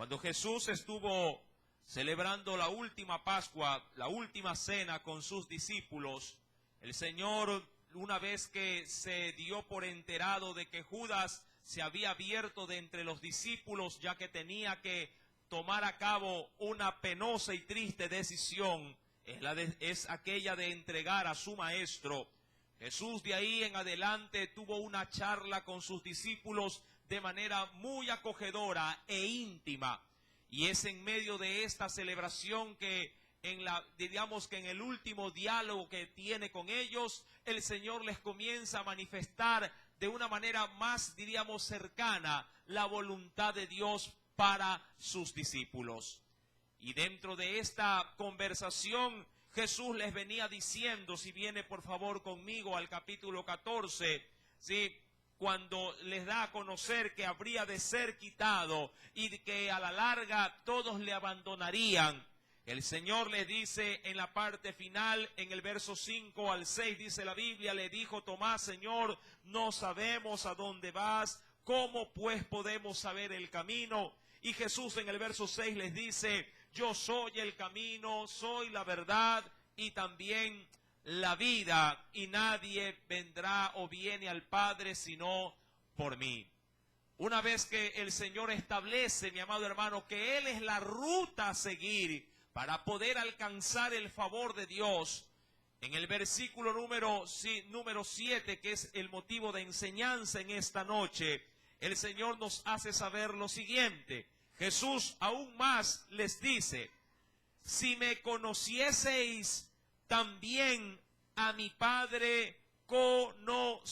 Cuando Jesús estuvo celebrando la última Pascua, la última cena con sus discípulos, el Señor, una vez que se dio por enterado de que Judas se había abierto de entre los discípulos, ya que tenía que tomar a cabo una penosa y triste decisión, es aquella de entregar a su maestro. Jesús de ahí en adelante tuvo una charla con sus discípulos de manera muy acogedora e íntima. Y es en medio de esta celebración que digamos que en el último diálogo que tiene con ellos, el Señor les comienza a manifestar de una manera más, diríamos, cercana la voluntad de Dios para sus discípulos. Y dentro de esta conversación, Jesús les venía diciendo, si viene por favor conmigo al capítulo 14, ¿sí?, cuando les da a conocer que habría de ser quitado y que a la larga todos le abandonarían. El Señor les dice en la parte final, en el verso 5 al 6, dice la Biblia, le dijo Tomás, Señor, no sabemos a dónde vas, ¿cómo pues podemos saber el camino? Y Jesús en el verso 6 les dice, yo soy el camino, soy la verdad y también la vida, y nadie vendrá o viene al Padre sino por mí. Una vez que el Señor establece, mi amado hermano, que Él es la ruta a seguir para poder alcanzar el favor de Dios, en el versículo número 7, que es el motivo de enseñanza en esta noche, el Señor nos hace saber lo siguiente. Jesús aún más les dice, si me conocieseis, también a mi Padre conoceríais.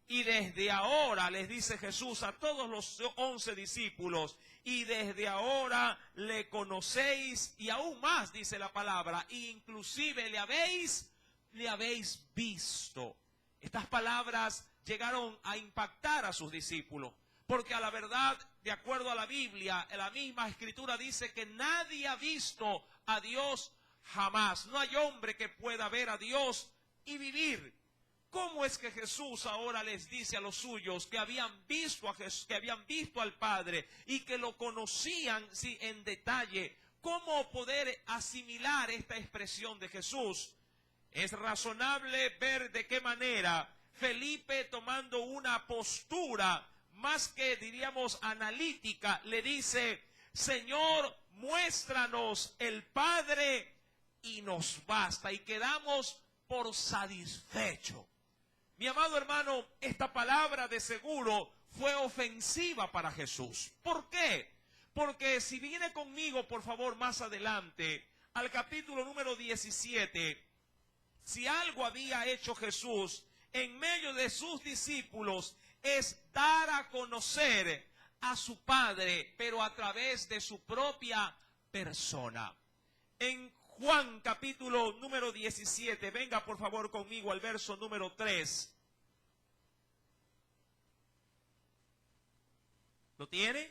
Y desde ahora, les dice Jesús a todos los 11 discípulos, y desde ahora le conocéis, y aún más dice la palabra, inclusive le habéis visto. Estas palabras llegaron a impactar a sus discípulos, porque a la verdad, de acuerdo a la Biblia, la misma Escritura dice que nadie ha visto a Dios jamás. No hay hombre que pueda ver a Dios y vivir. ¿Cómo es que Jesús ahora les dice a los suyos que habían visto a Jesús, que habían visto al Padre y que lo conocían en detalle? ¿Cómo poder asimilar esta expresión de Jesús? Es razonable ver de qué manera Felipe, tomando una postura más que diríamos analítica, le dice, Señor, muéstranos el Padre y nos basta, y quedamos por satisfechos. Mi amado hermano, esta palabra de seguro fue ofensiva para Jesús. ¿Por qué? Porque si viene conmigo, por favor, más adelante, al capítulo número 17, si algo había hecho Jesús en medio de sus discípulos, es dar a conocer a su Padre, pero a través de su propia persona. En Juan capítulo número 17, venga por favor conmigo al verso número 3. ¿Lo tiene?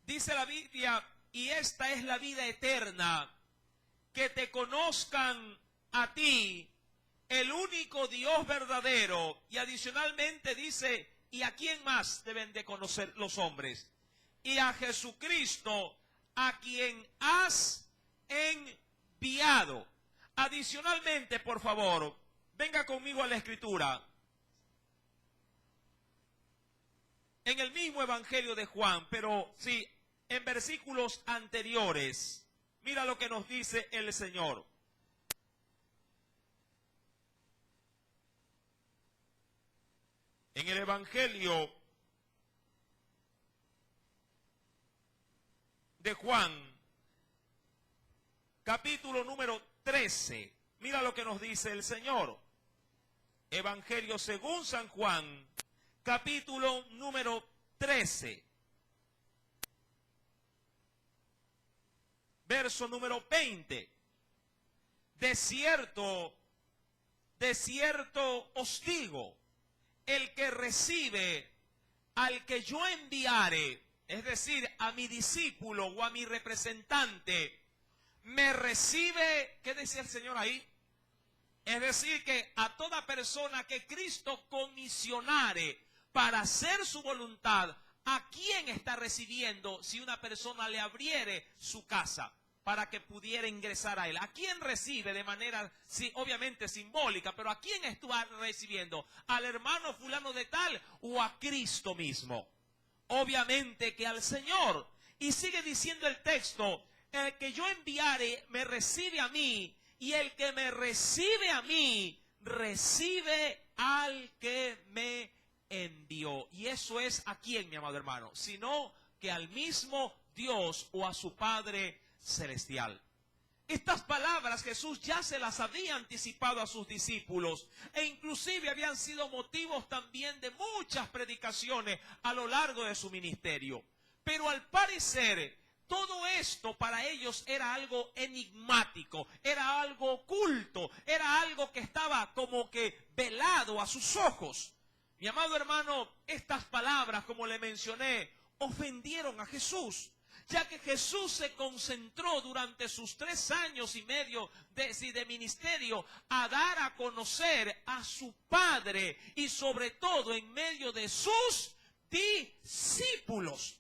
Dice la Biblia, y esta es la vida eterna, que te conozcan a ti, el único Dios verdadero, y adicionalmente dice, ¿y a quién más deben de conocer los hombres? Y a Jesucristo, a quien has enviado. Adicionalmente, por favor, venga conmigo a la Escritura. En el mismo Evangelio de Juan, pero sí, en versículos anteriores, mira lo que nos dice el Señor. En el Evangelio de Juan, capítulo número 13, mira lo que nos dice el Señor. Evangelio según San Juan, capítulo número 13, verso número 20. De cierto os digo, el que recibe al que yo enviare, es decir, a mi discípulo o a mi representante, me recibe, ¿qué decía el Señor ahí? Es decir, que a toda persona que Cristo comisionare para hacer su voluntad, ¿a quién está recibiendo si una persona le abriere su casa para que pudiera ingresar a él? ¿A quién recibe de manera, sí, obviamente simbólica, pero a quién está recibiendo? ¿Al hermano fulano de tal o a Cristo mismo? Obviamente que al Señor. Y sigue diciendo el texto, el que yo enviare me recibe a mí, y el que me recibe a mí, recibe al que me envió. Y eso es ¿a quién, mi amado hermano? Sino que al mismo Dios o a su Padre celestial. Estas palabras Jesús ya se las había anticipado a sus discípulos e inclusive habían sido motivos también de muchas predicaciones a lo largo de su ministerio. Pero al parecer todo esto para ellos era algo enigmático, era algo oculto, era algo que estaba como que velado a sus ojos. Mi amado hermano, estas palabras, como le mencioné, ofendieron a Jesús, ya que Jesús se concentró durante sus 3 años y medio de ministerio a dar a conocer a su Padre y sobre todo en medio de sus discípulos.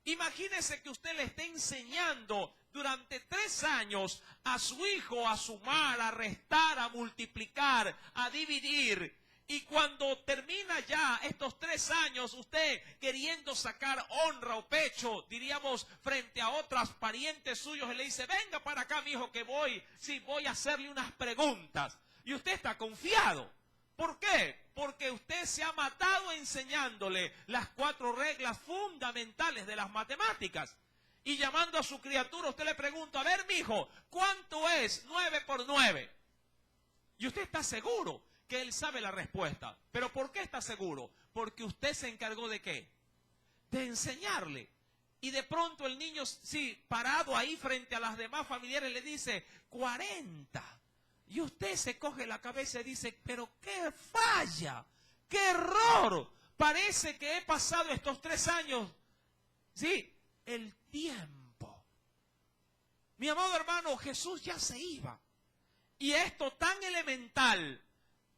Imagínese que usted le esté enseñando durante 3 años a su hijo a sumar, a restar, a multiplicar, a dividir. Y cuando termina ya estos 3 años, usted queriendo sacar honra o pecho, diríamos, frente a otros parientes suyos, y le dice, venga para acá, mi hijo, que voy a hacerle unas preguntas. Y usted está confiado. ¿Por qué? Porque usted se ha matado enseñándole las 4 reglas fundamentales de las matemáticas. Y llamando a su criatura, usted le pregunta, a ver, mi hijo, ¿cuánto es 9 por 9? Y usted está seguro que él sabe la respuesta. ¿Pero por qué está seguro? Porque usted se encargó ¿de qué? De enseñarle. Y de pronto el niño, sí, parado ahí frente a las demás familiares, le dice, 40. Y usted se coge la cabeza y dice, pero qué falla, qué error. Parece que he pasado estos 3 años. Sí, el tiempo. Mi amado hermano, Jesús ya se iba. Y esto tan elemental.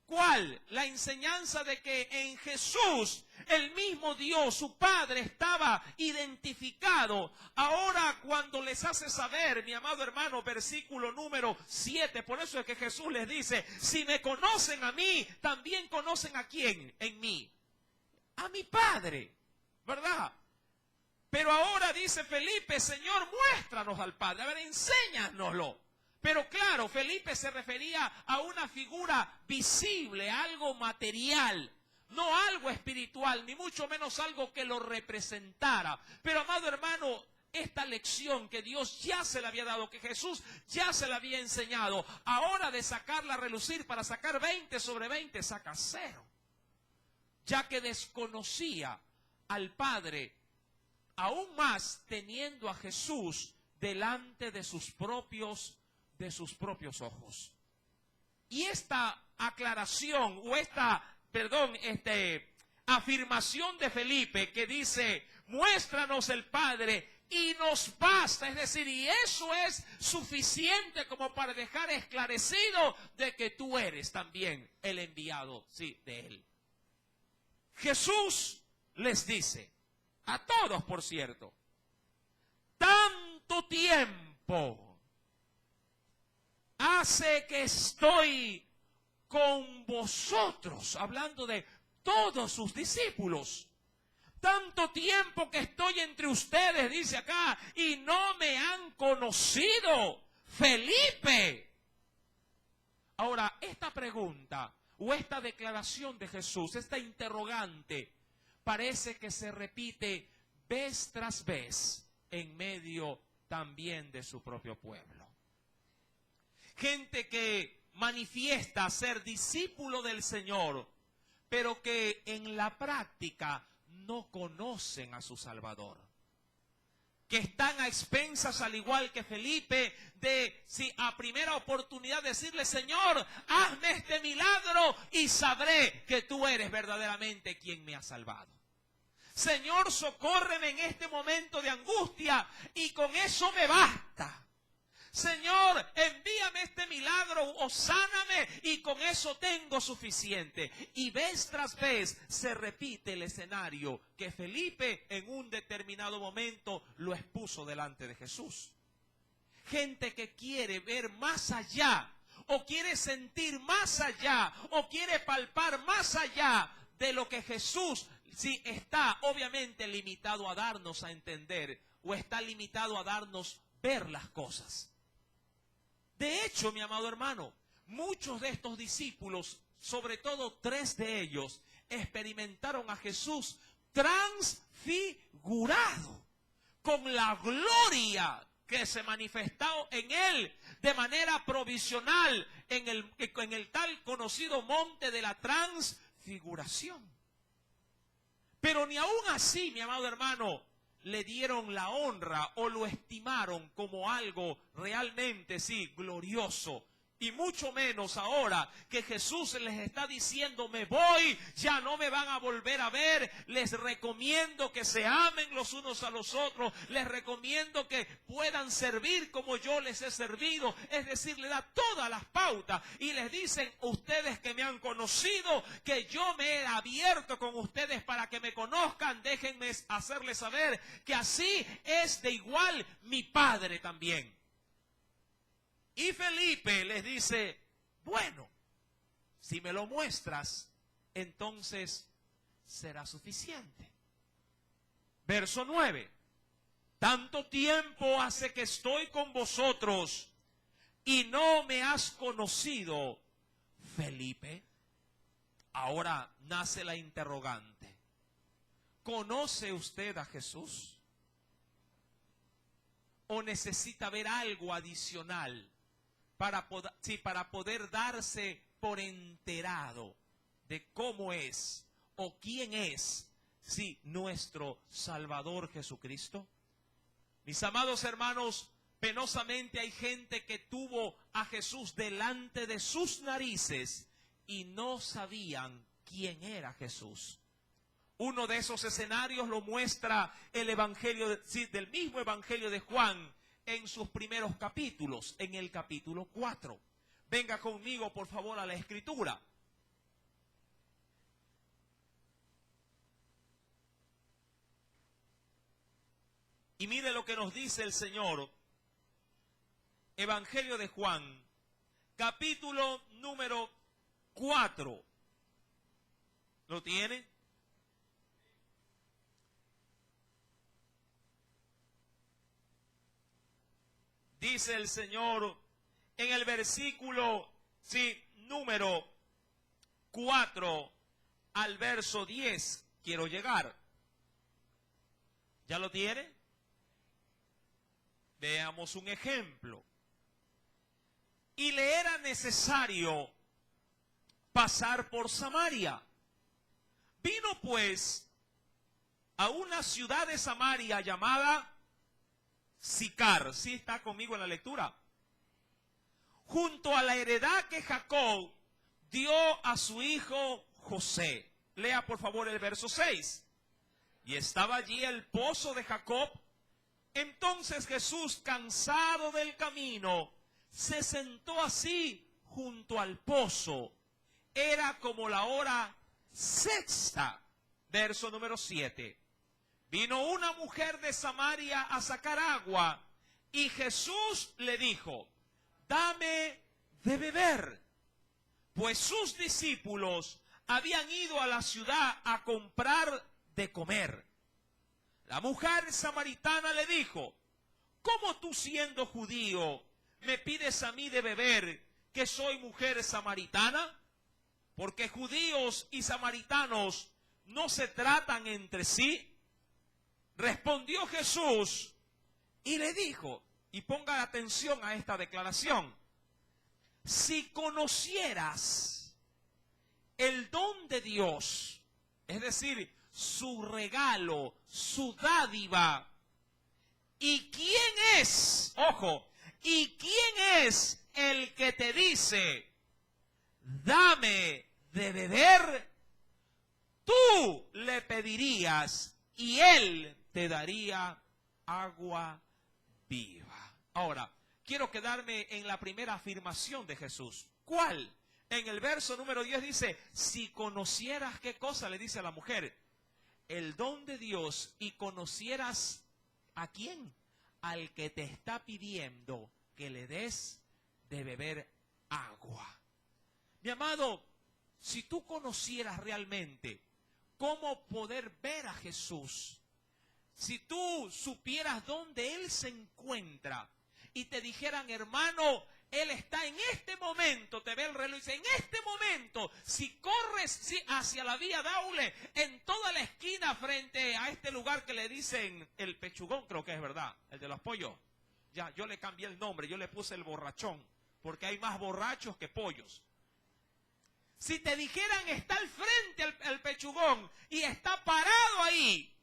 ¿Cuál? La enseñanza de que en Jesús el mismo Dios, su Padre, estaba identificado. Ahora cuando les hace saber, mi amado hermano, versículo número 7, por eso es que Jesús les dice, si me conocen a mí, también conocen a quién en mí. A mi Padre, ¿verdad? Pero ahora dice Felipe, Señor, muéstranos al Padre, a ver, enséñanoslo. Pero claro, Felipe se refería a una figura visible, algo material, no algo espiritual, ni mucho menos algo que lo representara. Pero amado hermano, esta lección que Dios ya se le había dado, que Jesús ya se le había enseñado, ahora de sacarla a relucir para sacar 20 sobre 20, saca 0. Ya que desconocía al Padre, aún más teniendo a Jesús delante de sus propios ojos. Y esta aclaración o esta afirmación de Felipe que dice, muéstranos el Padre y nos basta, es decir, y eso es suficiente como para dejar esclarecido de que tú eres también el enviado, sí, de Él. Jesús les dice, a todos por cierto, tanto tiempo hace que estoy con vosotros, hablando de todos sus discípulos. Tanto tiempo que estoy entre ustedes, dice acá, y no me han conocido. Felipe. Ahora, esta pregunta o esta declaración de Jesús, esta interrogante, parece que se repite vez tras vez en medio también de su propio pueblo. Gente que manifiesta ser discípulo del Señor, pero que en la práctica no conocen a su Salvador. Que están a expensas, al igual que Felipe, de si a primera oportunidad decirle, Señor, hazme este milagro y sabré que tú eres verdaderamente quien me ha salvado. Señor, socórreme en este momento de angustia y con eso me basta. Señor, envíame este milagro o sáname y con eso tengo suficiente. Y vez tras vez se repite el escenario que Felipe en un determinado momento lo expuso delante de Jesús. Gente que quiere ver más allá, o quiere sentir más allá, o quiere palpar más allá de lo que Jesús sí está obviamente limitado a darnos a entender, o está limitado a darnos ver las cosas. De hecho, mi amado hermano, muchos de estos discípulos, sobre todo 3 de ellos, experimentaron a Jesús transfigurado, con la gloria que se manifestó en él de manera provisional en el tal conocido monte de la transfiguración. Pero ni aún así, mi amado hermano, le dieron la honra o lo estimaron como algo realmente, sí, glorioso. Y mucho menos ahora que Jesús les está diciendo, me voy, ya no me van a volver a ver. Les recomiendo que se amen los unos a los otros. Les recomiendo que puedan servir como yo les he servido. Es decir, le da todas las pautas. Y les dicen, ustedes que me han conocido, que yo me he abierto con ustedes para que me conozcan. Déjenme hacerles saber que así es de igual mi Padre también. Y Felipe les dice, bueno, si me lo muestras, entonces será suficiente. Verso 9. Tanto tiempo hace que estoy con vosotros y no me has conocido, Felipe. Ahora nace la interrogante. ¿Conoce usted a Jesús? ¿O necesita ver algo adicional para poder darse por enterado de cómo es o quién es, nuestro Salvador Jesucristo? Mis amados hermanos, penosamente hay gente que tuvo a Jesús delante de sus narices y no sabían quién era Jesús. Uno de esos escenarios lo muestra el evangelio del mismo evangelio de Juan en sus primeros capítulos, en el capítulo 4. Venga conmigo, por favor, a la escritura. Y mire lo que nos dice el Señor. Evangelio de Juan, capítulo número 4. ¿Lo tiene? Dice el Señor en el versículo, número 4 al verso 10. Quiero llegar. ¿Ya lo tiene? Veamos un ejemplo. Y le era necesario pasar por Samaria. Vino pues a una ciudad de Samaria llamada Sicar. ¿Sí está conmigo en la lectura? Junto a la heredad que Jacob dio a su hijo José. Lea por favor el verso 6. Y estaba allí el pozo de Jacob. Entonces Jesús, cansado del camino, se sentó así junto al pozo. Era como la hora sexta. Verso número 7. Vino una mujer de Samaria a sacar agua y Jesús le dijo, dame de beber. Pues sus discípulos habían ido a la ciudad a comprar de comer. La mujer samaritana le dijo, ¿cómo tú siendo judío me pides a mí de beber que soy mujer samaritana? Porque judíos y samaritanos no se tratan entre sí. Respondió Jesús y le dijo, y ponga atención a esta declaración, si conocieras el don de Dios, es decir, su regalo, su dádiva, y quién es, ojo, y quién es el que te dice, dame de beber, tú le pedirías y él te daría agua viva. Ahora, quiero quedarme en la primera afirmación de Jesús. ¿Cuál? En el verso número 10 dice, si conocieras, ¿qué cosa le dice a la mujer? El don de Dios, y conocieras ¿a quién? Al que te está pidiendo que le des de beber agua. Mi amado, si tú conocieras realmente cómo poder ver a Jesús, si tú supieras dónde Él se encuentra y te dijeran, hermano, Él está en este momento, te ve el reloj y dice, en este momento, si corres hacia la vía Daule, en toda la esquina frente a este lugar que le dicen el Pechugón, creo que es verdad, el de los pollos. Ya, yo le cambié el nombre, yo le puse el borrachón, porque hay más borrachos que pollos. Si te dijeran, está al frente el Pechugón y está parado ahí,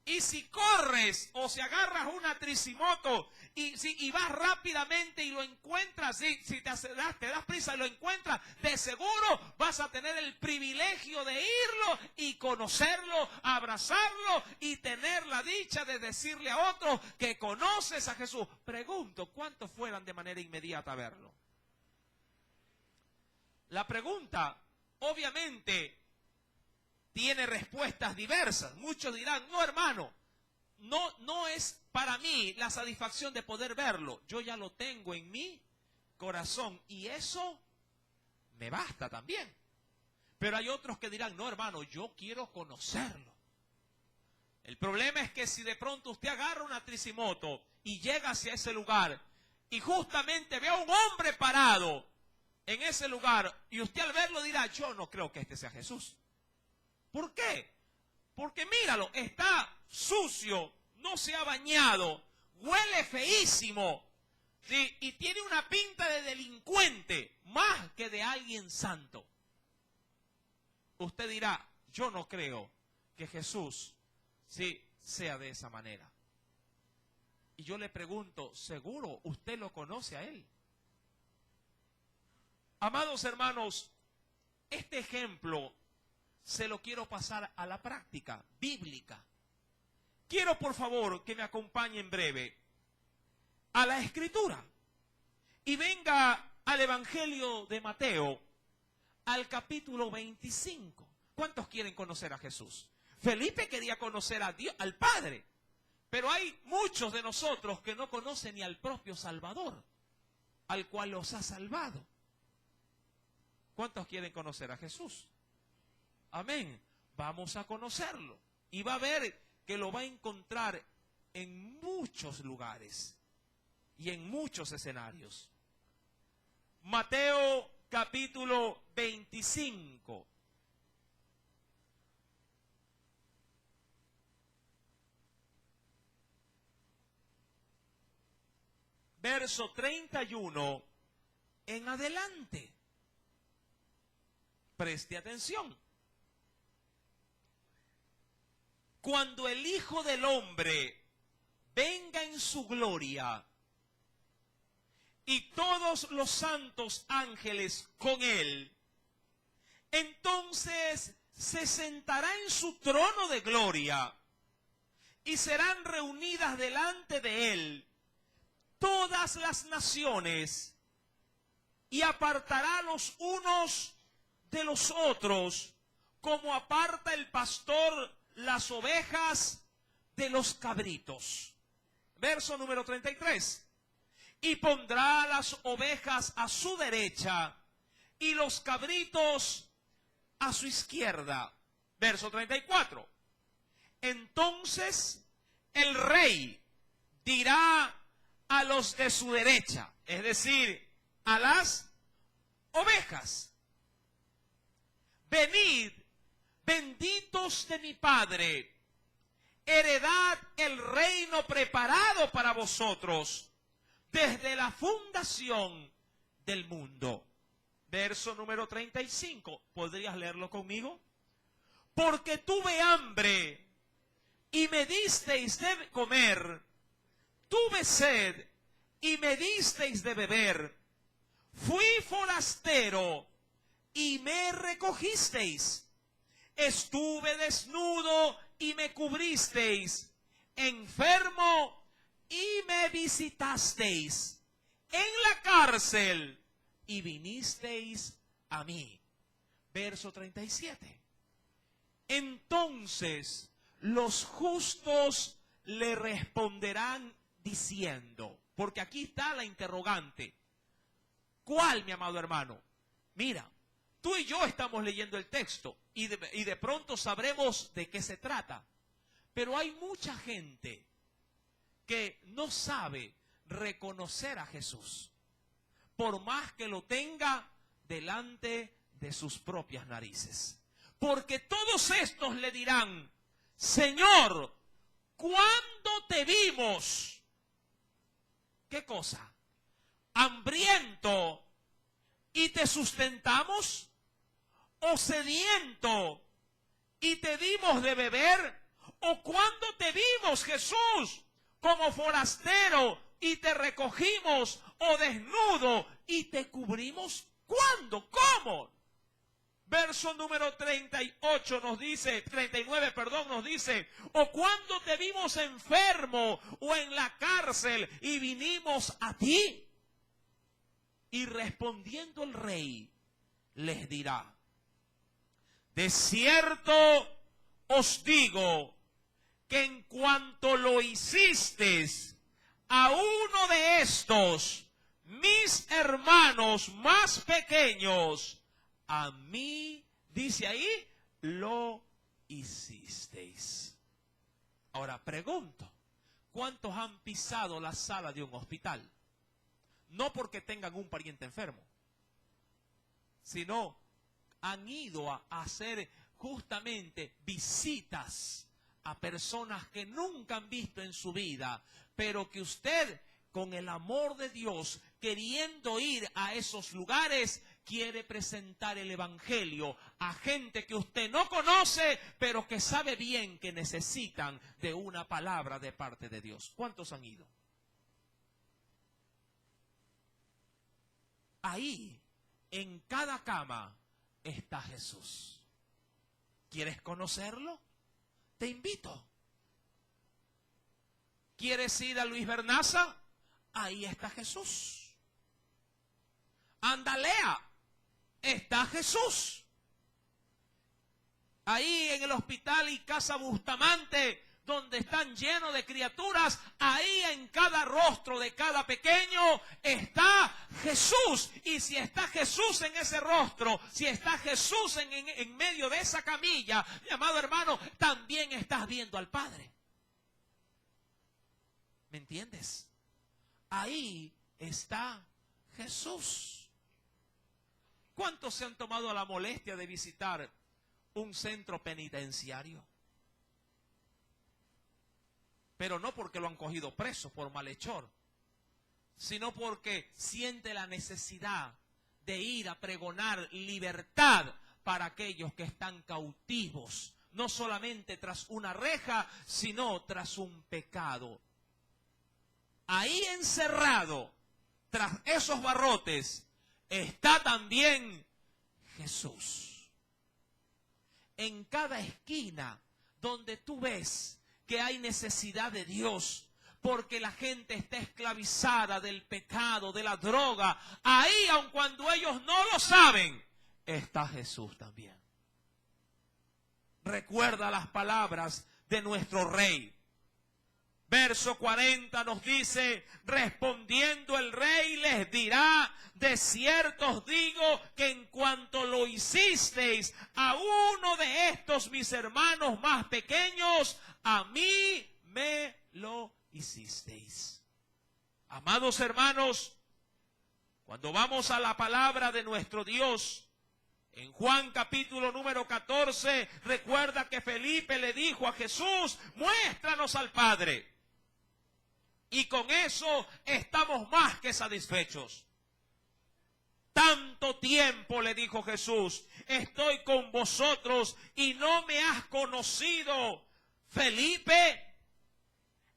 y si corres o si agarras una tricimoto y vas rápidamente y lo encuentras, si te das prisa y lo encuentras, de seguro vas a tener el privilegio de irlo y conocerlo, abrazarlo y tener la dicha de decirle a otros que conoces a Jesús. Pregunto, ¿cuántos fueran de manera inmediata a verlo? La pregunta, obviamente, tiene respuestas diversas. Muchos dirán, no, hermano, no es para mí la satisfacción de poder verlo. Yo ya lo tengo en mi corazón y eso me basta también. Pero hay otros que dirán, no, hermano, yo quiero conocerlo. El problema es que si de pronto usted agarra una tricimoto y llega hacia ese lugar y justamente ve a un hombre parado en ese lugar y usted al verlo dirá, yo no creo que este sea Jesús. ¿Por qué? Porque míralo, está sucio, no se ha bañado, huele feísimo, ¿sí? Y tiene una pinta de delincuente, más que de alguien santo. Usted dirá, yo no creo que Jesús, ¿sí?, sea de esa manera. Y yo le pregunto, ¿seguro usted lo conoce a Él? Amados hermanos, este ejemplo se lo quiero pasar a la práctica bíblica. Quiero, por favor, que me acompañe en breve a la Escritura y venga al Evangelio de Mateo, al capítulo 25. ¿Cuántos quieren conocer a Jesús? Felipe quería conocer a Dios, al Padre, pero hay muchos de nosotros que no conocen ni al propio Salvador, al cual los ha salvado. ¿Cuántos quieren conocer a Jesús? Amén. Vamos a conocerlo. Y va a ver que lo va a encontrar en muchos lugares y en muchos escenarios. Mateo capítulo 25. Verso 31 en adelante. Preste atención. Cuando el Hijo del Hombre venga en su gloria y todos los santos ángeles con él, entonces se sentará en su trono de gloria y serán reunidas delante de él todas las naciones y apartará los unos de los otros como aparta el pastor las ovejas de los cabritos. Verso número 33. Y pondrá las ovejas a su derecha y los cabritos a su izquierda. Verso 34. Entonces el rey dirá a los de su derecha, es decir, a las ovejas: venid, benditos de mi Padre, heredad el reino preparado para vosotros desde la fundación del mundo. Verso número 35. ¿Podrías leerlo conmigo? Porque tuve hambre y me disteis de comer, tuve sed y me disteis de beber, fui forastero y me recogisteis, estuve desnudo y me cubristeis, enfermo y me visitasteis. en la cárcel y vinisteis a mí. Verso 37. Entonces los justos le responderán diciendo, porque aquí está la interrogante. ¿Cuál, mi amado hermano? Mira, tú y yo estamos leyendo el texto y de pronto sabremos de qué se trata. Pero hay mucha gente que no sabe reconocer a Jesús, por más que lo tenga delante de sus propias narices. Porque todos estos le dirán, Señor, ¿cuándo te vimos? ¿Qué cosa? ¿Hambriento y te sustentamos? ¿O sediento y te dimos de beber? ¿O cuándo te vimos, Jesús, como forastero y te recogimos? ¿O desnudo y te cubrimos? ¿Cuándo? ¿Cómo? Verso número 38 nos dice, 39, perdón, nos dice, ¿o cuándo te vimos enfermo o en la cárcel y vinimos a ti? Y respondiendo el rey, les dirá, de cierto os digo que en cuanto lo hicisteis a uno de estos, mis hermanos más pequeños, a mí, dice ahí, lo hicisteis. Ahora pregunto, ¿cuántos han pisado la sala de un hospital? No porque tengan un pariente enfermo, sino han ido a hacer justamente visitas a personas que nunca han visto en su vida, pero que usted, con el amor de Dios, queriendo ir a esos lugares, quiere presentar el evangelio a gente que usted no conoce, pero que sabe bien que necesitan de una palabra de parte de Dios. ¿Cuántos han ido? Ahí, en cada cama, está Jesús. ¿Quieres conocerlo? Te invito. ¿Quieres ir a Luis Bernaza? Ahí está Jesús. Andalea, está Jesús. Ahí en el hospital y casa Bustamante, donde están llenos de criaturas, ahí en cada rostro de cada pequeño está Jesús. Y si está Jesús en ese rostro, si está Jesús en medio de esa camilla, mi amado hermano, también estás viendo al Padre. ¿Me entiendes? Ahí está Jesús. ¿Cuántos se han tomado la molestia de visitar un centro penitenciario? Pero no porque lo han cogido preso por malhechor, sino porque siente la necesidad de ir a pregonar libertad para aquellos que están cautivos, no solamente tras una reja, sino tras un pecado. Ahí encerrado, tras esos barrotes, está también Jesús. En cada esquina donde tú ves que hay necesidad de Dios, porque la gente está esclavizada del pecado, de la droga, ahí, aun cuando ellos no lo saben, está Jesús también. Recuerda las palabras de nuestro Rey. Verso 40 nos dice, respondiendo el rey les dirá, de cierto os digo que en cuanto lo hicisteis a uno de estos mis hermanos más pequeños, a mí me lo hicisteis. Amados hermanos, cuando vamos a la palabra de nuestro Dios, en Juan capítulo número 14, recuerda que Felipe le dijo a Jesús, muéstranos al Padre. Y con eso estamos más que satisfechos. Tanto tiempo, le dijo Jesús, estoy con vosotros y no me has conocido, Felipe.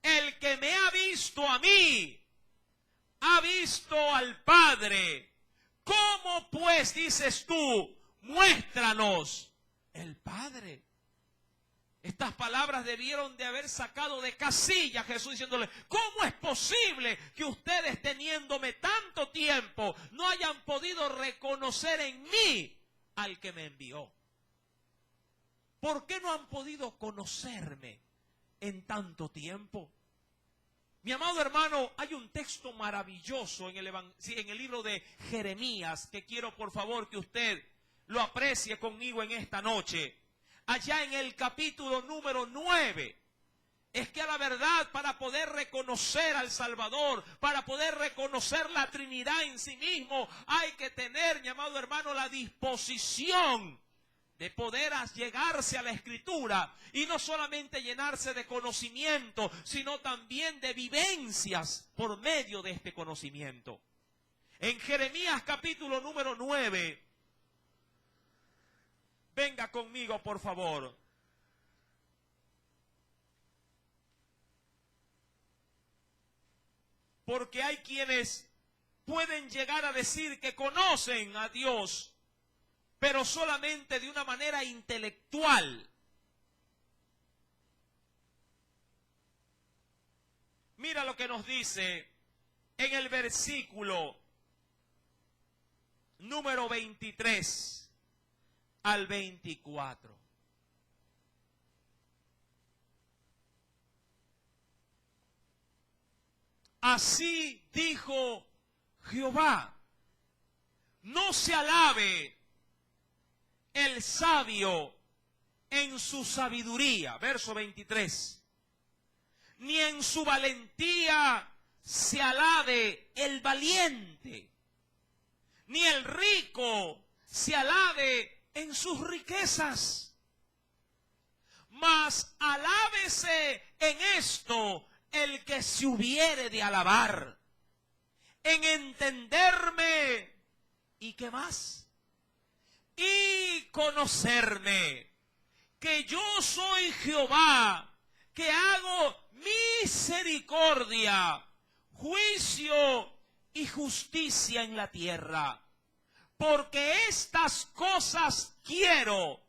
El que me ha visto a mí, ha visto al Padre. ¿Cómo pues dices tú, muéstranos el Padre? Estas palabras debieron de haber sacado de casilla a Jesús diciéndole, ¿cómo es posible que ustedes teniéndome tanto tiempo no hayan podido reconocer en mí al que me envió? ¿Por qué no han podido conocerme en tanto tiempo? Mi amado hermano, hay un texto maravilloso en el libro de Jeremías que quiero por favor que usted lo aprecie conmigo en esta noche. Allá en el capítulo número 9, es que a la verdad para poder reconocer al Salvador, para poder reconocer la Trinidad en sí mismo, hay que tener, mi amado hermano, la disposición de poder llegarse a la Escritura y no solamente llenarse de conocimiento, sino también de vivencias por medio de este conocimiento. En Jeremías capítulo número 9, venga conmigo por favor. Porque hay quienes pueden llegar a decir que conocen a Dios, pero solamente de una manera intelectual. Mira lo que nos dice en el versículo número 23 al 24. Así dijo Jehová, no se alabe el sabio en su sabiduría, verso 23, ni en su valentía se alabe el valiente, ni el rico se alabe en sus riquezas, mas alábese en esto el que se hubiere de alabar, en entenderme, ¿y qué más? Y conocerme, que yo soy Jehová, que hago misericordia, juicio y justicia en la tierra, porque estas cosas quiero,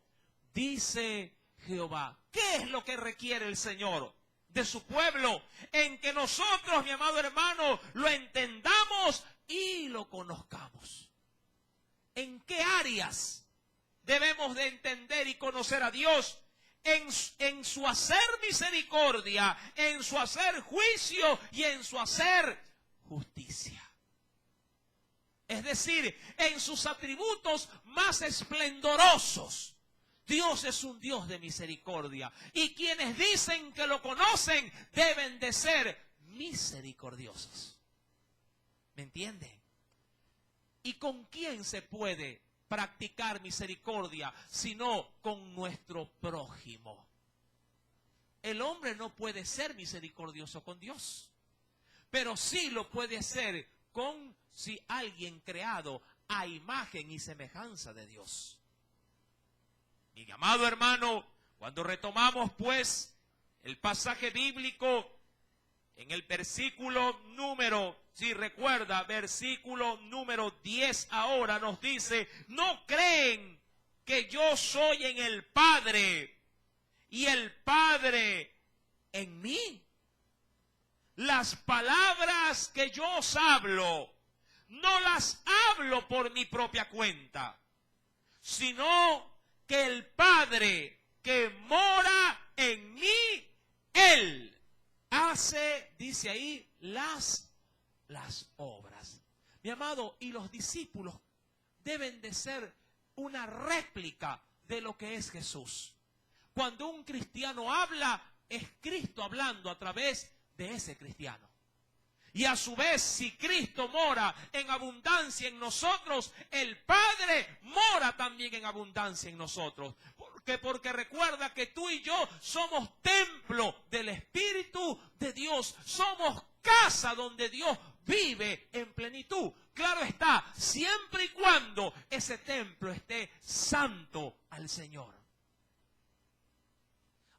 dice Jehová. ¿Qué es lo que requiere el Señor de su pueblo? En que nosotros, mi amado hermano, lo entendamos y lo conozcamos. ¿En qué áreas debemos de entender y conocer a Dios? En su hacer misericordia, en su hacer juicio y en su hacer justicia. Es decir, en sus atributos más esplendorosos. Dios es un Dios de misericordia. Y quienes dicen que lo conocen deben de ser misericordiosos. ¿Me entiende? ¿Y con quién se puede practicar misericordia sino con nuestro prójimo? El hombre no puede ser misericordioso con Dios, pero sí lo puede hacer con si alguien creado a imagen y semejanza de Dios. Mi amado hermano, cuando retomamos pues el pasaje bíblico en el versículo número, si recuerda, versículo número 10 ahora nos dice, no creen que yo soy en el Padre y el Padre en mí. Las palabras que yo os hablo, no las hablo por mi propia cuenta, sino que el Padre que mora en mí, Él hace, dice ahí, las obras. Mi amado, y los discípulos deben de ser una réplica de lo que es Jesús. Cuando un cristiano habla, es Cristo hablando a través de ese cristiano. Y a su vez, si Cristo mora en abundancia en nosotros, el Padre mora también en abundancia en nosotros. Porque recuerda que tú y yo somos templo del Espíritu de Dios. Somos casa donde Dios vive en plenitud. Claro está, siempre y cuando ese templo esté santo al Señor.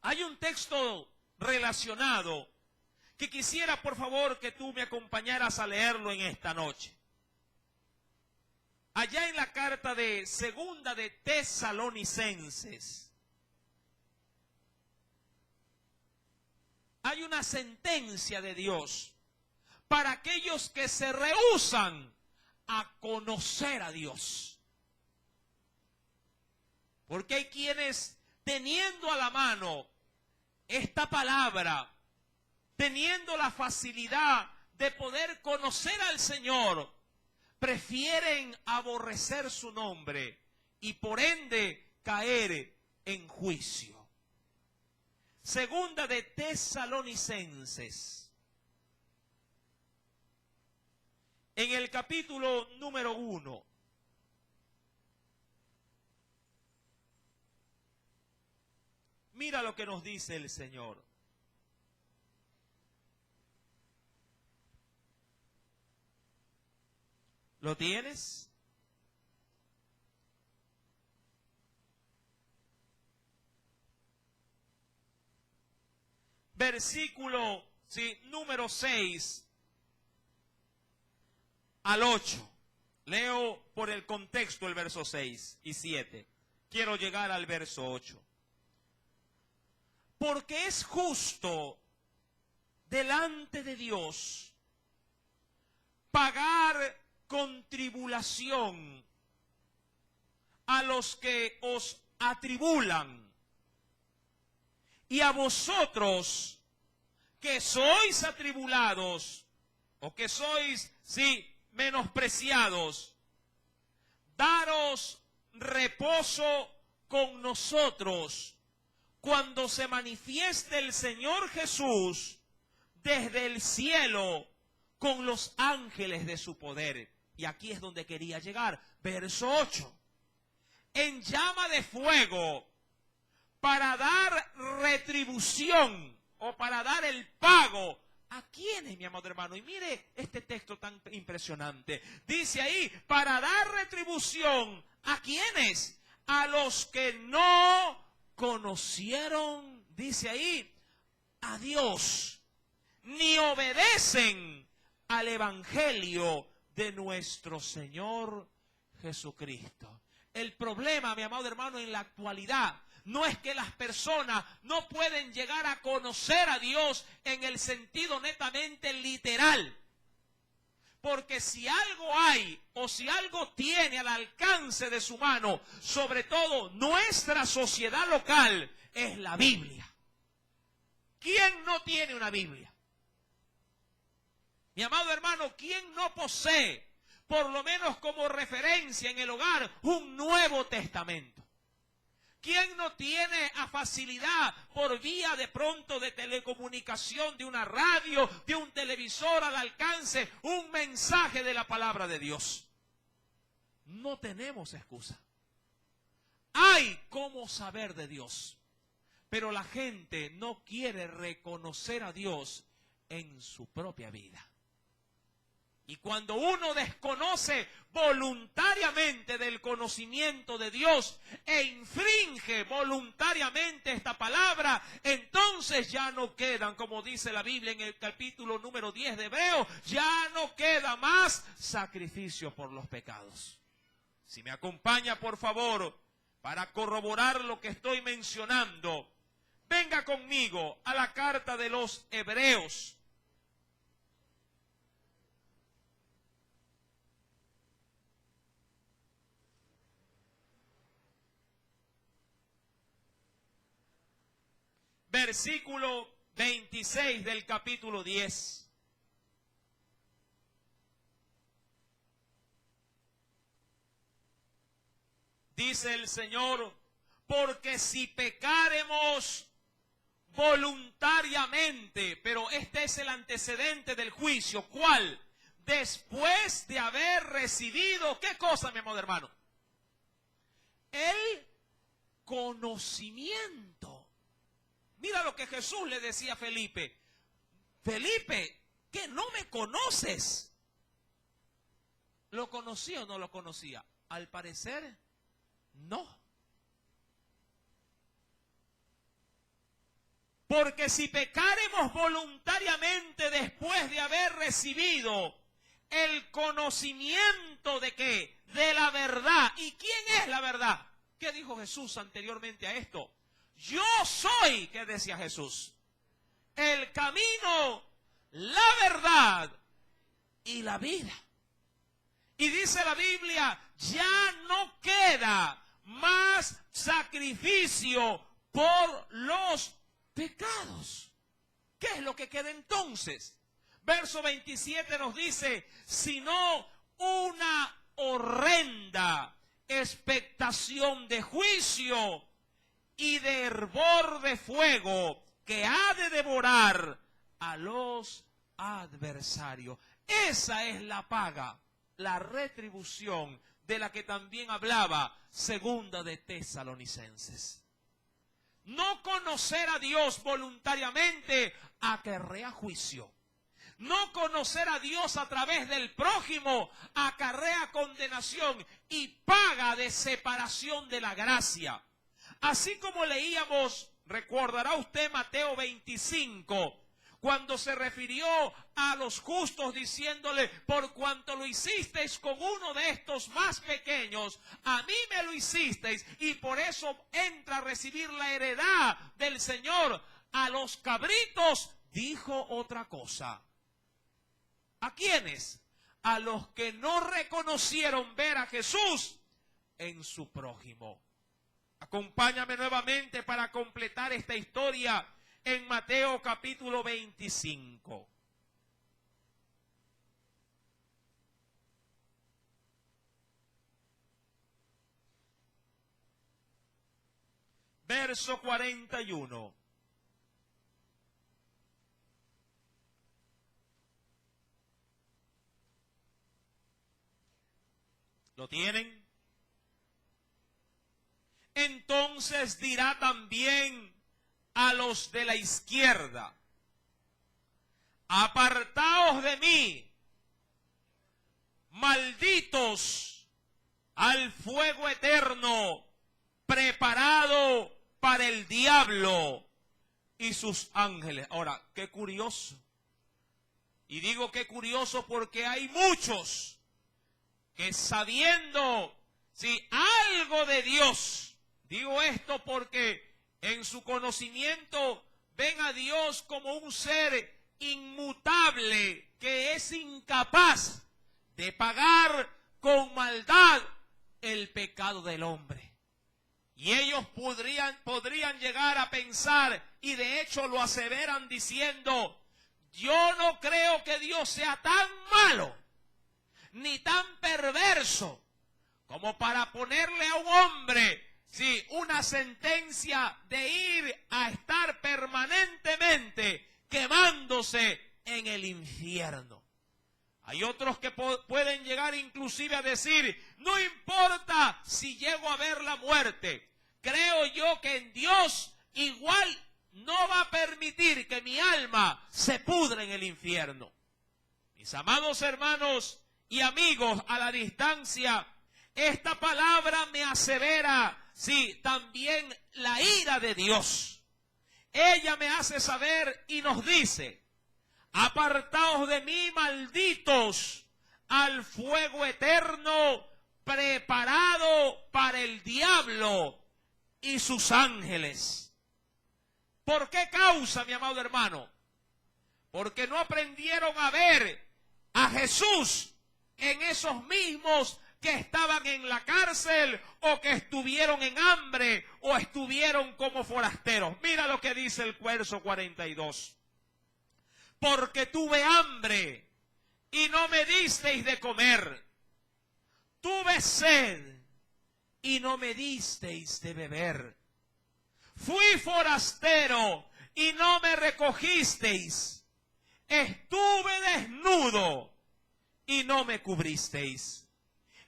Hay un texto relacionado que quisiera por favor que tú me acompañaras a leerlo en esta noche. Allá en la carta de Segunda de Tesalonicenses, hay una sentencia de Dios para aquellos que se rehúsan a conocer a Dios. Porque hay quienes, teniendo a la mano esta palabra, teniendo la facilidad de poder conocer al Señor, prefieren aborrecer su nombre y por ende caer en juicio. Segunda de Tesalonicenses, en el capítulo número 1. Mira lo que nos dice el Señor. ¿Lo tienes? Versículo número 6 al 8. Leo por el contexto el verso 6 y 7. Quiero llegar al verso 8. Porque es justo delante de Dios pagar con tribulación a los que os atribulan, y a vosotros que sois atribulados o que sois, menospreciados, daros reposo con nosotros cuando se manifieste el Señor Jesús desde el cielo con los ángeles de su poder. Y aquí es donde quería llegar. Verso 8. En llama de fuego, para dar retribución o para dar el pago. ¿A quiénes, mi amado hermano? Y mire este texto tan impresionante. Dice ahí, para dar retribución. ¿A quiénes? A los que no conocieron, dice ahí, a Dios, ni obedecen al evangelio de nuestro Señor Jesucristo. El problema, mi amado hermano, en la actualidad no es que las personas no pueden llegar a conocer a Dios en el sentido netamente literal. Porque si algo hay o si algo tiene al alcance de su mano, sobre todo nuestra sociedad local, es la Biblia. ¿Quién no tiene una Biblia? Mi amado hermano, ¿quién no posee, por lo menos como referencia en el hogar, un Nuevo Testamento? ¿Quién no tiene a facilidad por vía de pronto de telecomunicación, de una radio, de un televisor al alcance, un mensaje de la palabra de Dios? No tenemos excusa. Hay cómo saber de Dios, pero la gente no quiere reconocer a Dios en su propia vida. Y cuando uno desconoce voluntariamente del conocimiento de Dios e infringe voluntariamente esta palabra, entonces ya no quedan, como dice la Biblia en el capítulo número 10 de Hebreos, ya no queda más sacrificio por los pecados. Si me acompaña, por favor, para corroborar lo que estoy mencionando, venga conmigo a la carta de los Hebreos. Versículo 26 del capítulo 10. Dice el Señor, porque si pecáremos voluntariamente, pero este es el antecedente del juicio, ¿cuál? Después de haber recibido, ¿qué cosa, mi amado hermano? El conocimiento. Mira lo que Jesús le decía a Felipe. Felipe, ¿que no me conoces? ¿Lo conocía o no lo conocía? Al parecer, no. Porque si pecáremos voluntariamente después de haber recibido el conocimiento de ¿qué? De la verdad. ¿Y quién es la verdad? ¿Qué dijo Jesús anteriormente a esto? Yo soy, ¿qué decía Jesús? el camino, la verdad y la vida. Y dice la Biblia, ya no queda más sacrificio por los pecados. ¿Qué es lo que queda entonces? Verso 27 nos dice, sino una horrenda expectación de juicio y de hervor de fuego que ha de devorar a los adversarios. Esa es la paga, la retribución de la que también hablaba Segunda de Tesalonicenses. No conocer a Dios voluntariamente acarrea juicio. No conocer a Dios a través del prójimo acarrea condenación y paga de separación de la gracia. Así como leíamos, recordará usted Mateo 25, cuando se refirió a los justos diciéndole, por cuanto lo hicisteis con uno de estos más pequeños, a mí me lo hicisteis, y por eso entra a recibir la heredad del Señor. A los cabritos dijo otra cosa. ¿A quiénes? A los que no reconocieron ver a Jesús en su prójimo. Acompáñame nuevamente para completar esta historia en Mateo capítulo 25. Verso 41. ¿Lo tienen? Entonces dirá también a los de la izquierda, apartaos de mí, malditos, al fuego eterno, preparado para el diablo y sus ángeles. Ahora, qué curioso. Y digo qué curioso porque hay muchos que sabiendo algo de Dios, digo esto porque en su conocimiento ven a Dios como un ser inmutable que es incapaz de pagar con maldad el pecado del hombre. Y ellos podrían llegar a pensar, y de hecho lo aseveran diciendo, yo no creo que Dios sea tan malo, ni tan perverso, como para ponerle a un hombre una sentencia de ir a estar permanentemente quemándose en el infierno. Hay otros que pueden llegar inclusive a decir, no importa si llego a ver la muerte, creo yo que en Dios igual no va a permitir que mi alma se pudra en el infierno. Mis amados hermanos y amigos a la distancia, esta palabra me asevera, también la ira de Dios. Ella me hace saber y nos dice, apartaos de mí, malditos, al fuego eterno, preparado para el diablo y sus ángeles. ¿Por qué causa, mi amado hermano? Porque no aprendieron a ver a Jesús en esos mismos que estaban en la cárcel o que estuvieron en hambre o estuvieron como forasteros. Mira lo que dice el verso 42. Porque tuve hambre y no me disteis de comer. Tuve sed y no me disteis de beber. Fui forastero y no me recogisteis. Estuve desnudo y no me cubristeis.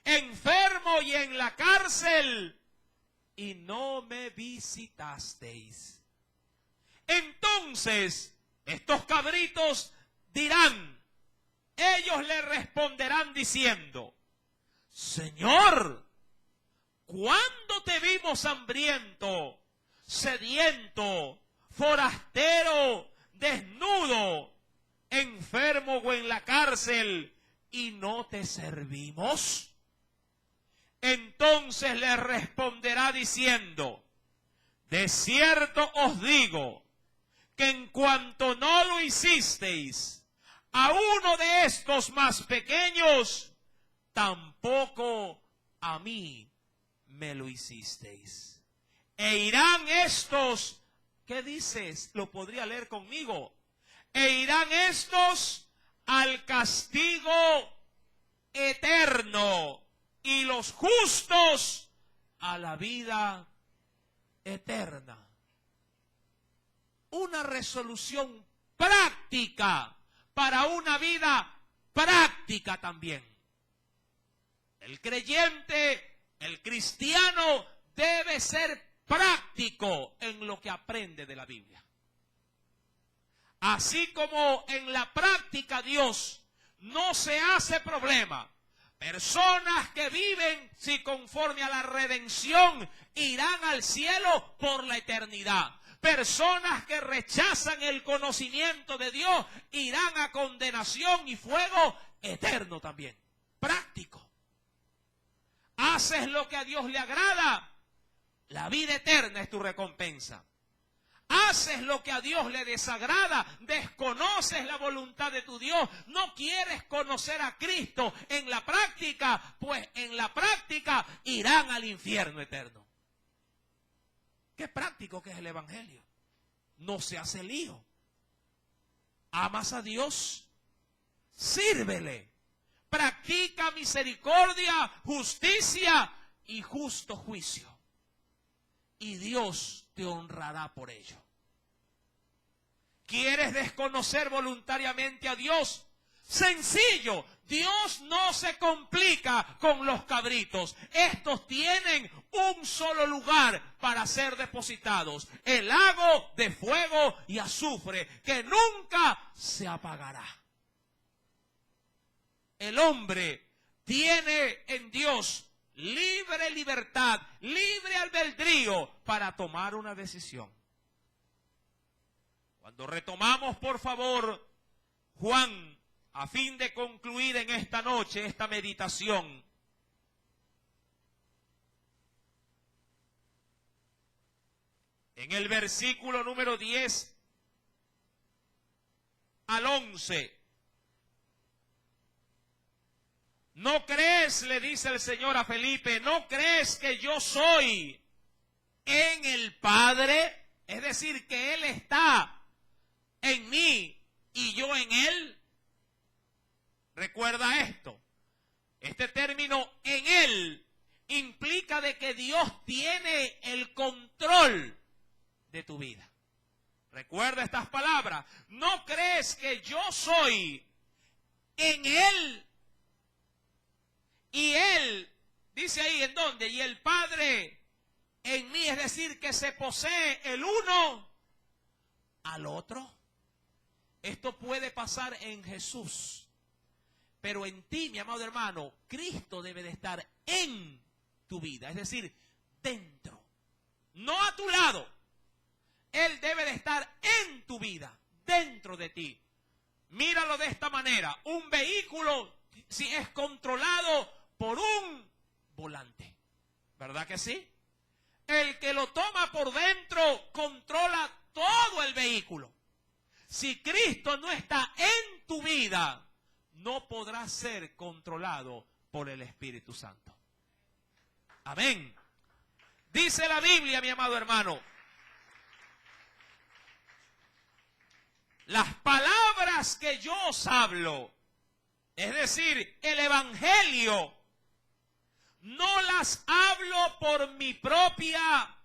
Enfermo y en la cárcel y no me visitasteis. Entonces estos cabritos dirán, ellos le responderán diciendo, Señor, ¿cuándo te vimos hambriento, sediento, forastero, desnudo, enfermo o en la cárcel y no te servimos? Entonces le responderá diciendo, de cierto os digo, que en cuanto no hicisteis a uno de estos más pequeños, tampoco a mí me lo hicisteis. E irán estos, ¿qué dices? Lo podría leer conmigo. E irán estos al castigo eterno, y los justos a la vida eterna. Una resolución práctica para una vida práctica también. El creyente, el cristiano, debe ser práctico en lo que aprende de la Biblia. Así como en la práctica Dios no se hace problema. Personas que viven si conforme a la redención irán al cielo por la eternidad. Personas que rechazan el conocimiento de Dios irán a condenación y fuego eterno también. Práctico. Haces lo que a Dios le agrada, la vida eterna es tu recompensa. Haces lo que a Dios le desagrada, desconoces la voluntad de tu Dios, no quieres conocer a Cristo en la práctica, pues en la práctica irán al infierno eterno. Qué práctico que es el Evangelio. No se hace lío. Amas a Dios, sírvele. Practica misericordia, justicia y justo juicio. Y Dios te honrará por ello. ¿Quieres desconocer voluntariamente a Dios? Sencillo, Dios no se complica con los cabritos. Estos tienen un solo lugar para ser depositados, el lago de fuego y azufre, que nunca se apagará. El hombre tiene en Dios libre libertad, libre albedrío para tomar una decisión. Cuando retomamos, por favor, Juan, a fin de concluir en esta noche esta meditación, en el versículo número 10 al 11, ¿no crees, le dice el Señor a Felipe, no crees que yo soy en el Padre? Es decir, que Él está en mí y yo en Él. Recuerda esto. Este término en Él implica de que Dios tiene el control de tu vida. Recuerda estas palabras. ¿No crees que yo soy en Él? Y Él, dice ahí, ¿en dónde? Y el Padre en mí, es decir, que se posee el uno al otro. Esto puede pasar en Jesús, pero en ti, mi amado hermano, Cristo debe de estar en tu vida, es decir, dentro, no a tu lado. Él debe de estar en tu vida, dentro de ti. Míralo de esta manera, un vehículo, si es controlado por un volante, ¿verdad que sí? El que lo toma por dentro controla todo el vehículo. Si Cristo no está en tu vida, no podrá ser controlado por el Espíritu Santo. Amén. Dice la Biblia, mi amado hermano, las palabras que yo os hablo, es decir, el Evangelio, no las hablo por mi propia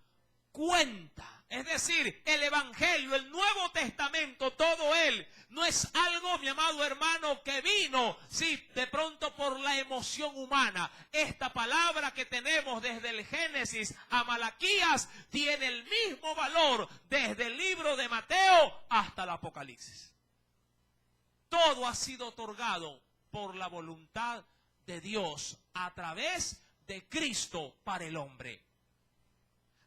cuenta. Es decir, el Evangelio, el Nuevo Testamento, todo él, no es algo, mi amado hermano, que vino, sí, de pronto por la emoción humana. Esta palabra que tenemos desde el Génesis a Malaquías tiene el mismo valor desde el libro de Mateo hasta el Apocalipsis. Todo ha sido otorgado por la voluntad de Dios a través de Cristo para el hombre.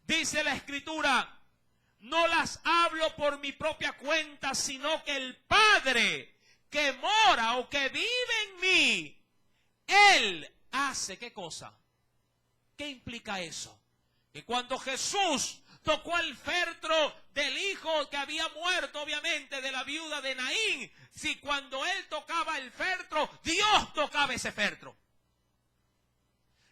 Dice la Escritura, no las hablo por mi propia cuenta, sino que el Padre que mora o que vive en mí, Él hace, ¿qué cosa? ¿Qué implica eso? Que cuando Jesús tocó el féretro del hijo que había muerto, obviamente, de la viuda de Naín. Si cuando él tocaba el féretro, Dios tocaba ese féretro.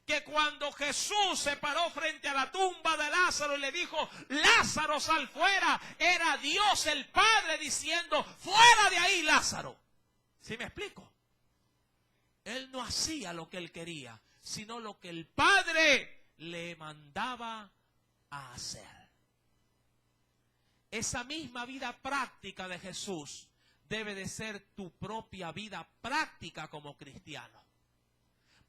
Que cuando Jesús se paró frente a la tumba de Lázaro y le dijo, Lázaro, sal fuera, era Dios el Padre diciendo, fuera de ahí, Lázaro. ¿Sí me explico? Él no hacía lo que él quería, sino lo que el Padre le mandaba a hacer. Esa misma vida práctica de Jesús debe de ser tu propia vida práctica como cristiano.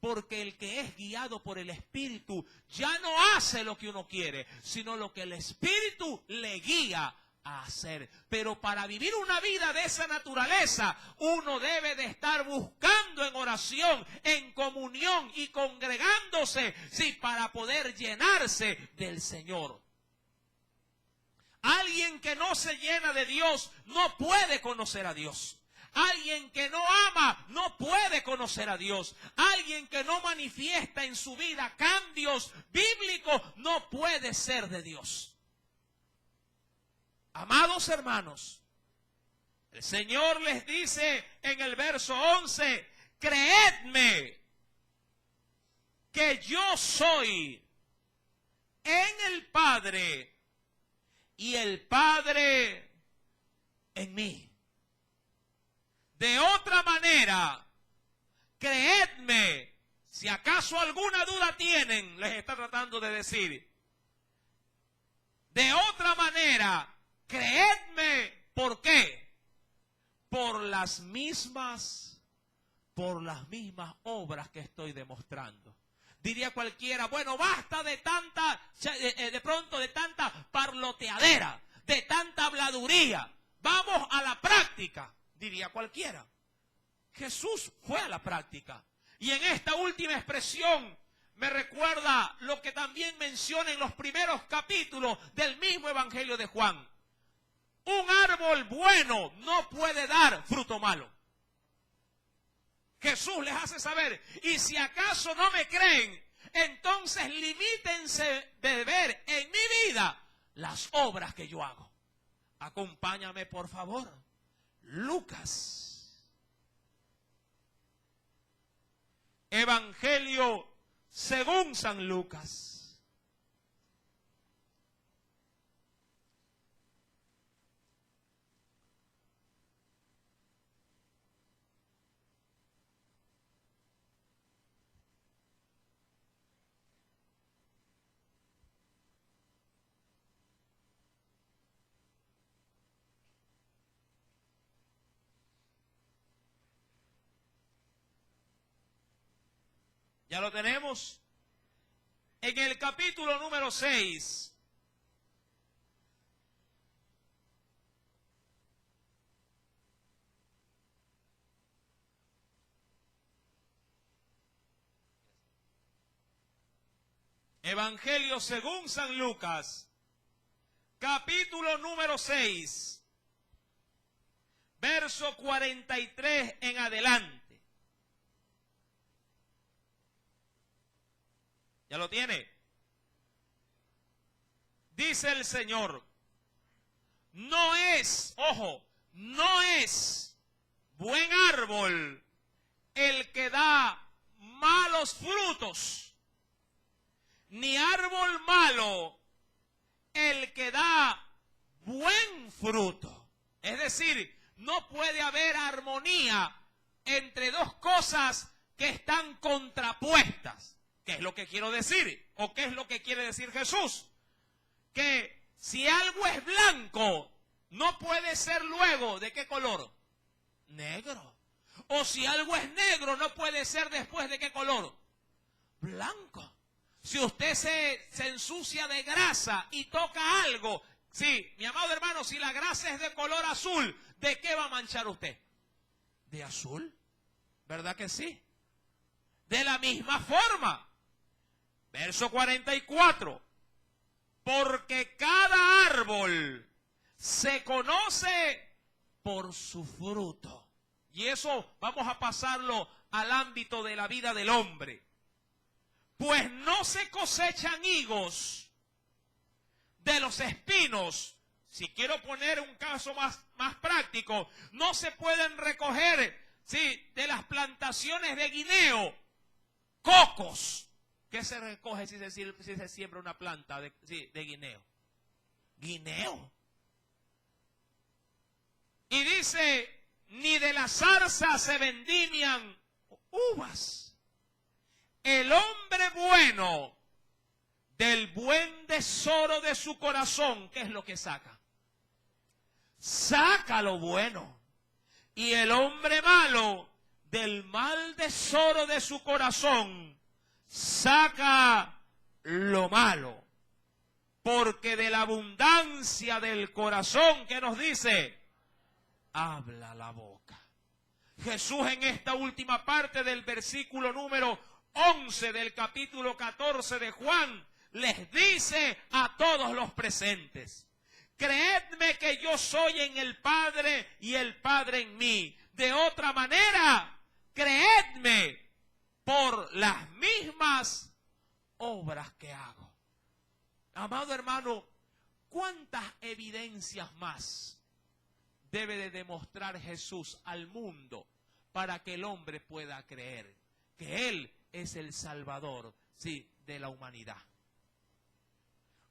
Porque el que es guiado por el Espíritu ya no hace lo que uno quiere, sino lo que el Espíritu le guía a hacer. Pero para vivir una vida de esa naturaleza, uno debe de estar buscando en oración, en comunión y congregándose, sí, para poder llenarse del Señor. Alguien que no se llena de Dios no puede conocer a Dios. Alguien que no ama no puede conocer a Dios. Alguien que no manifiesta en su vida cambios bíblicos no puede ser de Dios. Amados hermanos, el Señor les dice en el verso 11, creedme que yo soy en el Padre y el Padre en mí. De otra manera, creedme, si acaso alguna duda tienen, les está tratando de decir. De otra manera, creedme, ¿por qué? Por las mismas obras que estoy demostrando. Diría cualquiera, bueno, basta de tanta parloteadera, de tanta habladuría. Vamos a la práctica. Diría cualquiera. Jesús fue a la práctica. Y en esta última expresión me recuerda lo que también menciona en los primeros capítulos del mismo Evangelio de Juan. Un árbol bueno no puede dar fruto malo. Jesús les hace saber, y si acaso no me creen, entonces limítense de ver en mi vida las obras que yo hago. Acompáñame, por favor. Lucas. Evangelio según San Lucas. ¿Ya lo tenemos? En el capítulo número 6. Evangelio según San Lucas, capítulo número 6, verso 43 en adelante. ¿Ya lo tiene? Dice el Señor, no es, ojo, no es buen árbol el que da malos frutos, ni árbol malo el que da buen fruto. Es decir, no puede haber armonía entre dos cosas que están contrapuestas. ¿Qué es lo que quiero decir? ¿O qué es lo que quiere decir Jesús? Que si algo es blanco, no puede ser luego, ¿de qué color? Negro. O si algo es negro, no puede ser después, ¿de qué color? Blanco. Si usted se ensucia de grasa y toca algo, sí, mi amado hermano, si la grasa es de color azul, ¿de qué va a manchar usted? ¿De azul? ¿Verdad que sí? De la misma forma. Verso 44. Porque cada árbol se conoce por su fruto. Y eso vamos a pasarlo al ámbito de la vida del hombre. Pues no se cosechan higos de los espinos, si quiero poner un caso más práctico, no se pueden recoger, ¿sí?, de las plantaciones de guineo, cocos. ¿Qué se recoge si se siembra una planta de guineo? Guineo. Y dice, ni de la zarza se vendimian uvas. El hombre bueno, del buen tesoro de su corazón, ¿qué es lo que saca? Saca lo bueno. Y el hombre malo, del mal tesoro de su corazón, saca lo malo. Porque de la abundancia del corazón, ¿qué nos dice? Habla la boca. Jesús en esta última parte del versículo número 11 del capítulo 14 de Juan, les dice a todos los presentes: creedme que yo soy en el Padre y el Padre en mí. De otra manera, creedme por las mismas obras que hago. Amado hermano, ¿cuántas evidencias más debe de demostrar Jesús al mundo para que el hombre pueda creer que Él es el Salvador, sí, de la humanidad?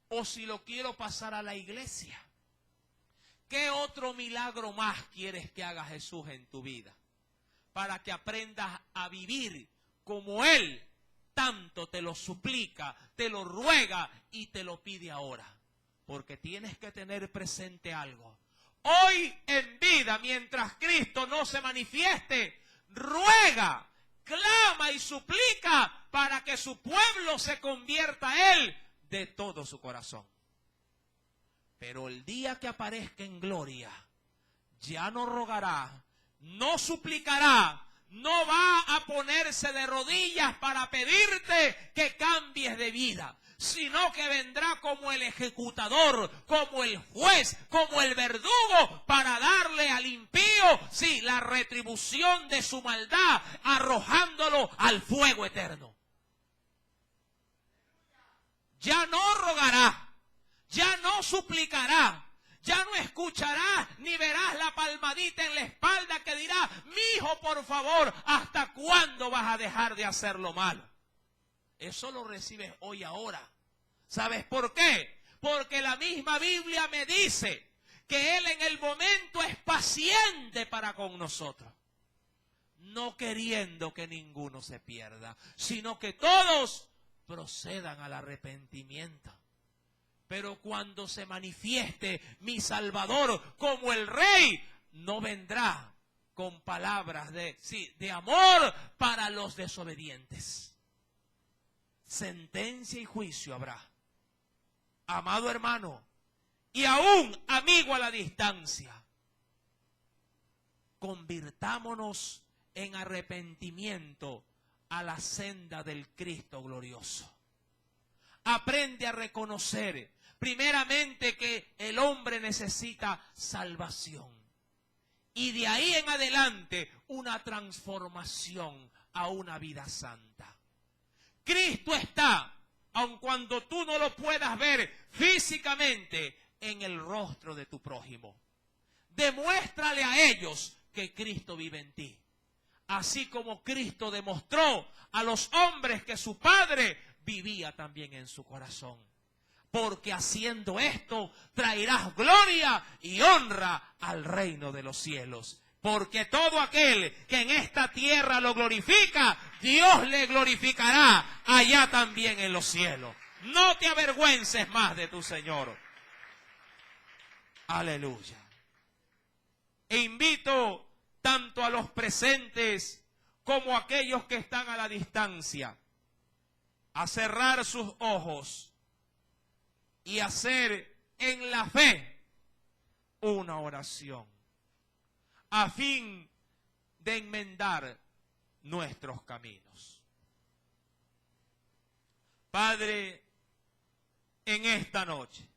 O si lo quiero pasar a la iglesia, ¿qué otro milagro más quieres que haga Jesús en tu vida? Para que aprendas a vivir como Él tanto te lo suplica, te lo ruega y te lo pide ahora. Porque tienes que tener presente algo. Hoy en vida, mientras Cristo no se manifieste, ruega, clama y suplica para que su pueblo se convierta a Él de todo su corazón. Pero el día que aparezca en gloria, ya no rogará, no suplicará, no va a ponerse de rodillas para pedirte que cambies de vida, sino que vendrá como el ejecutador, como el juez, como el verdugo, para darle al impío, sí, la retribución de su maldad, arrojándolo al fuego eterno. Ya no rogará, ya no suplicará, ya no escucharás ni verás la palmadita en la espalda que dirá: mi hijo, por favor, ¿hasta cuándo vas a dejar de hacer lo malo? Eso lo recibes hoy ahora. ¿Sabes por qué? Porque la misma Biblia me dice que Él en el momento es paciente para con nosotros, no queriendo que ninguno se pierda, sino que todos procedan al arrepentimiento. Pero cuando se manifieste mi Salvador como el Rey, no vendrá con palabras de amor para los desobedientes. Sentencia y juicio habrá. Amado hermano, y aún amigo a la distancia, convirtámonos en arrepentimiento a la senda del Cristo glorioso. Aprende a reconocer primeramente que el hombre necesita salvación. Y de ahí en adelante una transformación a una vida santa. Cristo está, aun cuando tú no lo puedas ver físicamente, en el rostro de tu prójimo. Demuéstrale a ellos que Cristo vive en ti. Así como Cristo demostró a los hombres que su Padre vivía también en su corazón. Porque haciendo esto traerás gloria y honra al reino de los cielos. Porque todo aquel que en esta tierra lo glorifica, Dios le glorificará allá también en los cielos. No te avergüences más de tu Señor. Aleluya. E invito tanto a los presentes como a aquellos que están a la distancia a cerrar sus ojos y hacer en la fe una oración a fin de enmendar nuestros caminos. Padre, en esta noche